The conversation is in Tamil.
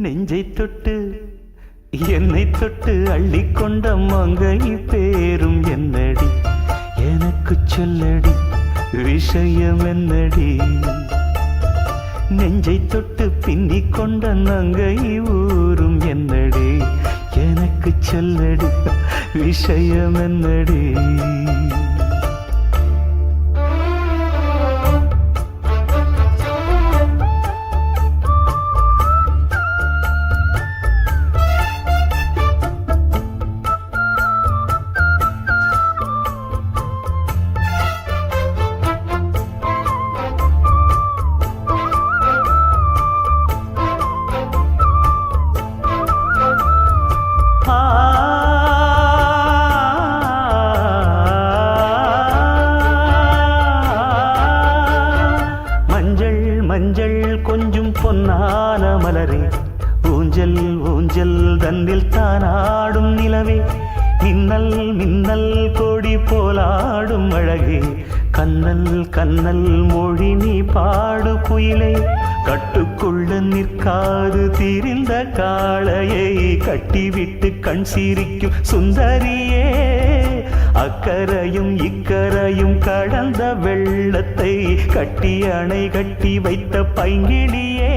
நெஞ்சை தொட்டு என்னை தொட்டு அள்ளிக்கொண்ட மங்கை பேரும் என்னடி எனக்கு சொல்லடி விஷயம் என்னடி நெஞ்சை தொட்டு பின்னிக் கொண்ட நங்கை ஊரும் என்னடி எனக்கு சொல்லடி விஷயம் என்னடி மஞ்சள் கொஞ்சம் பொன்னான மலரே ஊஞ்சல் ஊஞ்சல் தன்னில் தானாடும் நிலவே மின்னல் மின்னல் கொடி போலாடும் அழகே கண்ணல் கண்ணல் மொழி நீ பாடு குயிலே கட்டுக்குள்ள நிற்காது தீரிந்த காளையை கட்டிவிட்டு கண் சிரிக்கும் சுந்தரியே அக்கரையும் இக்கரையும் கடந்த வெள்ளத்தை கட்டி அணை கட்டி வைத்த பைங்கிளியே